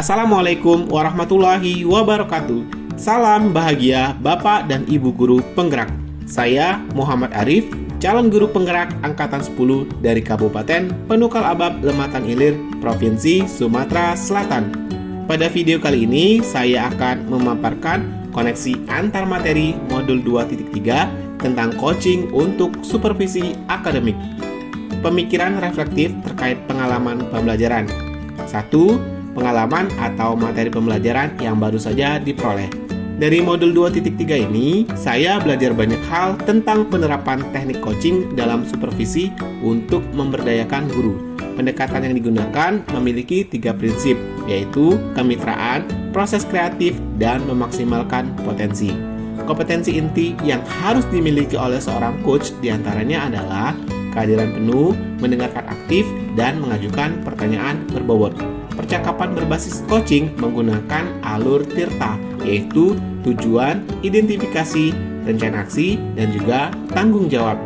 Assalamualaikum warahmatullahi wabarakatuh. Salam bahagia Bapak dan Ibu Guru Penggerak. Saya Muhammad Arif, calon guru penggerak Angkatan 10 dari Kabupaten Penukal Abab Lematan Ilir, Provinsi Sumatera Selatan. Pada video kali ini, saya akan memaparkan koneksi antar materi modul 2.3 tentang coaching untuk supervisi akademik. Pemikiran reflektif terkait pengalaman pembelajaran. 1. Pengalaman atau materi pembelajaran yang baru saja diperoleh. Dari modul 2.3 ini, saya belajar banyak hal tentang penerapan teknik coaching dalam supervisi untuk memberdayakan guru. Pendekatan yang digunakan memiliki 3 prinsip, yaitu kemitraan, proses kreatif, dan memaksimalkan potensi. Kompetensi inti yang harus dimiliki oleh seorang coach diantaranya adalah kehadiran penuh, mendengarkan aktif, dan mengajukan pertanyaan berbobot. Percakapan berbasis coaching menggunakan alur Tirta, yaitu tujuan, identifikasi, rencana aksi, dan juga tanggung jawab.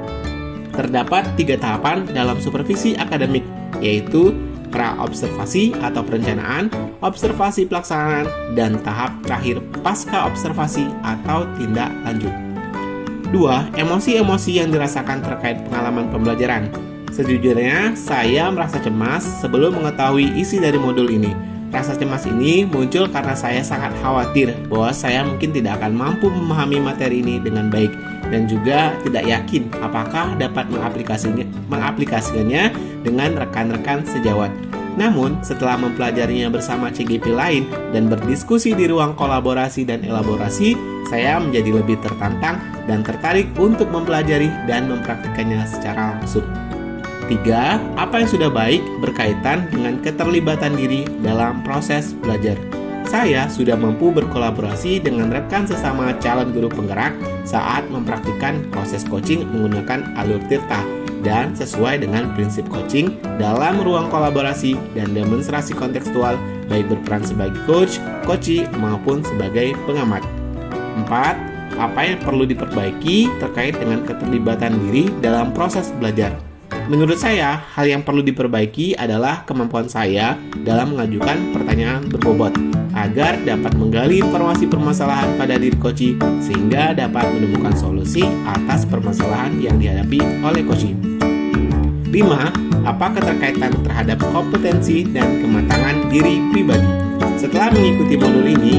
Terdapat 3 tahapan dalam supervisi akademik, yaitu pra-observasi atau perencanaan, observasi pelaksanaan, dan tahap terakhir pasca observasi atau tindak lanjut. 2. Emosi-emosi yang dirasakan terkait pengalaman pembelajaran. Sejujurnya, saya merasa cemas sebelum mengetahui isi dari modul ini. Rasa cemas ini muncul karena saya sangat khawatir bahwa saya mungkin tidak akan mampu memahami materi ini dengan baik dan juga tidak yakin apakah dapat mengaplikasikannya dengan rekan-rekan sejawat. Namun, setelah mempelajarinya bersama CGP lain dan berdiskusi di ruang kolaborasi dan elaborasi, saya menjadi lebih tertantang dan tertarik untuk mempelajari dan mempraktikkannya secara langsung. 3. Apa yang sudah baik berkaitan dengan keterlibatan diri dalam proses belajar. Saya sudah mampu berkolaborasi dengan rekan sesama calon guru penggerak saat mempraktikkan proses coaching menggunakan alur Tirta dan sesuai dengan prinsip coaching dalam ruang kolaborasi dan demonstrasi kontekstual baik berperan sebagai coach, coachee maupun sebagai pengamat. 4. Apa yang perlu diperbaiki terkait dengan keterlibatan diri dalam proses belajar. Menurut saya, hal yang perlu diperbaiki adalah kemampuan saya dalam mengajukan pertanyaan berbobot agar dapat menggali informasi permasalahan pada diri coachee sehingga dapat menemukan solusi atas permasalahan yang dihadapi oleh coachee. 5. Apa keterkaitan terhadap kompetensi dan kematangan diri pribadi? Setelah mengikuti modul ini,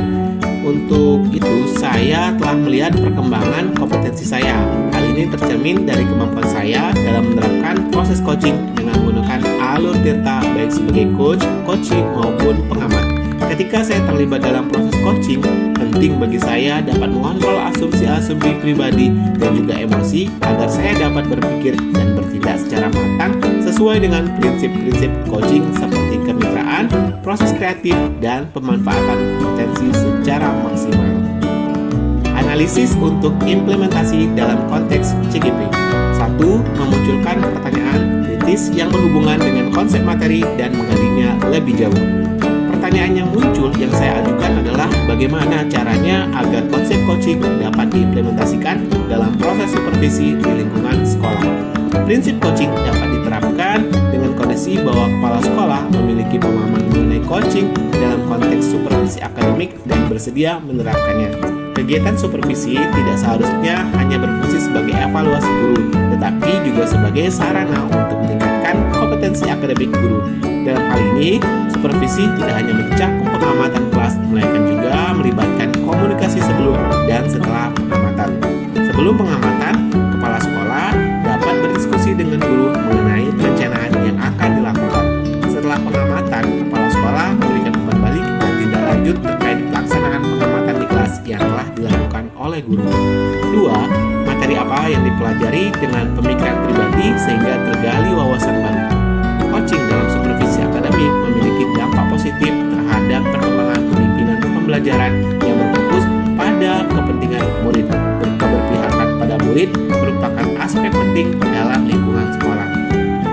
untuk itu saya telah melihat perkembangan kompetensi saya. Hal ini tercermin dari kemampuan saya dalam menerapkan proses coaching dengan menggunakan alur Tirta baik sebagai coach, coachee maupun pengamat. Ketika saya terlibat dalam proses coaching, penting bagi saya dapat mengontrol asumsi-asumsi pribadi dan juga emosi agar saya dapat berpikir dan bertindak secara matang sesuai dengan prinsip-prinsip coaching seperti kemitraan, proses kreatif, dan pemanfaatan potensi secara maksimal. Analisis untuk implementasi dalam konteks CGP. 1. Memunculkan pertanyaan kritis yang berhubungan dengan konsep materi dan menggalinya lebih jauh. Pertanyaan yang muncul yang saya ajukan adalah bagaimana caranya agar konsep coaching dapat diimplementasikan dalam proses supervisi di lingkungan sekolah. Prinsip coaching dapat diterapkan dengan kondisi bahwa kepala sekolah memiliki pemahaman mengenai coaching dalam konteks supervisi akademik dan bersedia menerapkannya. Kegiatan supervisi tidak seharusnya hanya berfungsi sebagai evaluasi guru, tetapi juga sebagai sarana untuk meningkatkan kompetensi akademik guru. Dalam hal ini, supervisi tidak hanya mencakup pengamatan kelas, melainkan juga melibatkan komunikasi sebelum dan setelah pengamatan. Sebelum pengamatan, kepala sekolah dapat berdiskusi dengan guru mengenai perencanaan yang akan dilakukan. Setelah pengamatan, kepala sekolah memberikan umpan balik dan tindak lanjut terkait pelaksanaan pengamatan di kelas yang telah dilakukan oleh guru. 2. Materi apa yang dipelajari dengan pemikiran pribadi sehingga tergali wawasan baru. Coaching dalam supervisi akademik memiliki dampak positif terhadap perkembangan pemimpinan pembelajaran yang berfokus pada kepentingan murid. Keberpihakan pada murid merupakan aspek penting dalam lingkungan sekolah.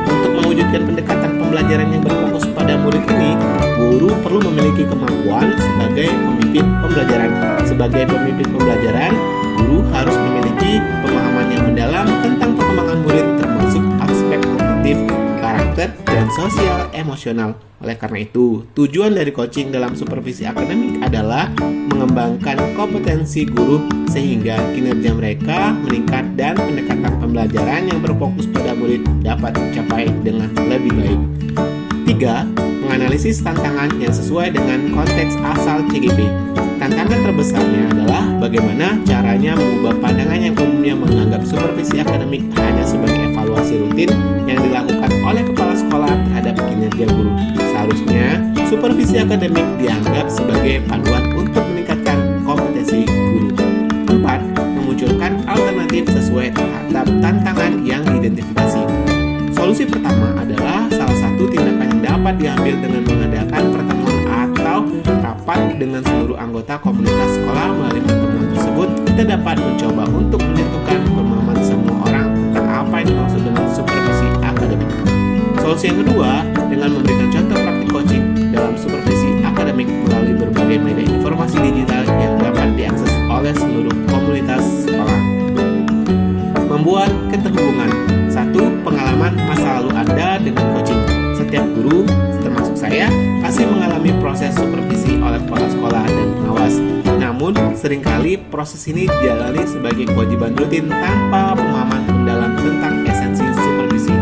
Untuk mewujudkan pendekatan pembelajaran yang berfokus pada murid ini, guru perlu memiliki kemampuan sebagai pemimpin pembelajaran. Sebagai pemimpin pembelajaran, guru harus memiliki pemahaman yang mendalam tentang perkembangan murid termasuk aspek kognitif, karakter, karakter, dan sosial emosional. Oleh karena itu, tujuan dari coaching dalam supervisi akademik adalah mengembangkan kompetensi guru sehingga kinerja mereka meningkat dan pendekatan pembelajaran yang berfokus pada murid dapat dicapai dengan lebih baik. 3. Menganalisis tantangan yang sesuai dengan konteks asal CGP. Tantangan terbesarnya adalah bagaimana caranya mengubah pandangan yang umumnya menganggap supervisi akademik hanya sebagai evaluasi rutin yang dilakukan oleh kepala sekolah terhadap kinerja guru. Seharusnya, supervisi akademik dianggap sebagai panduan untuk meningkatkan kompetensi guru. 4. Memunculkan alternatif sesuai terhadap tantangan yang diidentifikasi. Solusi pertama adalah salah satu tindakan yang dapat diambil dengan mengadakan pertemuan atau rapat dengan seluruh anggota komunitas sekolah. Melalui pertemuan tersebut, kita dapat mencoba untuk menentukan pemahaman semua orang tentang apa yang dimaksud dengan supervisi akademik. Solusi yang kedua, dengan memberikan contoh praktik coaching dalam supervisi akademik melalui berbagai media informasi digital yang dapat diakses oleh seluruh komunitas sekolah. Membuat keterhubungan. 1. Pengalaman masa lalu Anda dengan coaching. Setiap guru, termasuk saya, pasti mengalami proses supervisi oleh kepala sekolah dan pengawas. Namun, seringkali proses ini dijalani sebagai kewajiban rutin tanpa pemahaman mendalam tentang esensi supervisi.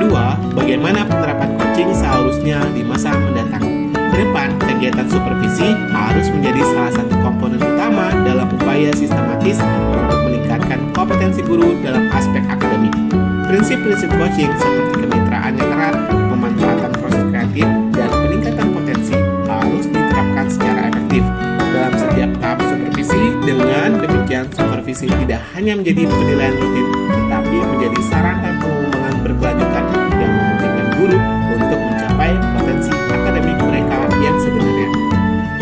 2. Bagaimana penerapan coaching seharusnya di masa mendatang. Ke depan, kegiatan supervisi harus menjadi salah satu komponen utama dalam upaya sistematis untuk meningkatkan kompetensi guru dalam aspek akademik. Prinsip-prinsip coaching seperti kemitraan yang erat, pemanfaatan proses kreatif, dan peningkatan potensi harus diterapkan secara efektif dalam setiap tahap supervisi. Dengan demikian, supervisi tidak hanya menjadi penilaian rutin, tetapi menjadi sarana pengembangan berkelanjutan yang memungkinkan guru untuk mencapai potensi akademik mereka yang sebenarnya.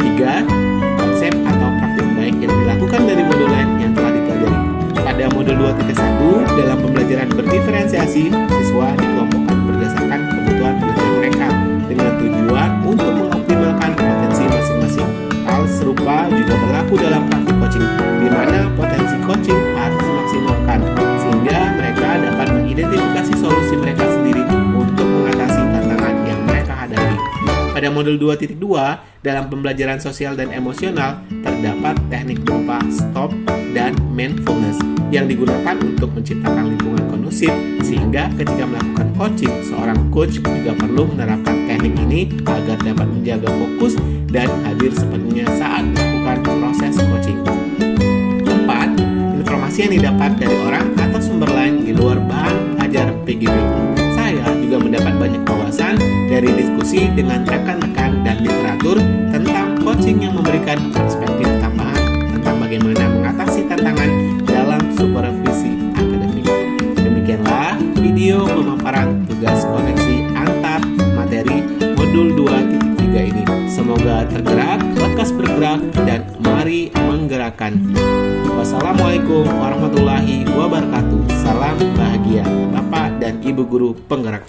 3. Konsep atau praktik baik yang dilakukan dari modul lain yang telah dipelajari. Pada modul 2.1, dalam pembelajaran berdiferensiasi, siswa dikelompokkan berdasarkan kebutuhan belajar mereka dengan tujuan untuk mengoptimalkan potensi masing-masing. Hal serupa juga berlaku dalam praktik coaching, di mana potensi coaching harus dimaksimalkan sehingga mereka dapat mengidentifikasi solusi mereka sendiri untuk mengatasi tantangan yang mereka hadapi. Pada modul 2.2, dalam pembelajaran sosial dan emosional, terdapat teknik berupa stop dan mindfulness yang digunakan untuk menciptakan lingkungan kondusif, sehingga ketika melakukan coaching, seorang coach juga perlu menerapkan teknik ini agar dapat menjaga fokus dan hadir sepenuhnya saat melakukan proses coaching. 4. Informasi yang didapat dari orang atau sumber lain di luar bahan ajar PGB. Saya juga mendapat banyak wawasan dari diskusi dengan rekan-rekan dan literatur tentang coaching yang memberikan perspektif tambahan tentang bagaimana mengatasi tantangan dalam supervisi akademik. Demikianlah video pemaparan tugas koneksi antar materi modul 2.3 ini. Semoga tergerak, lekas bergerak, dan mari menggerakkan. Wassalamualaikum warahmatullahi wabarakatuh. Salam bahagia, Bapak dan Ibu Guru Penggerak.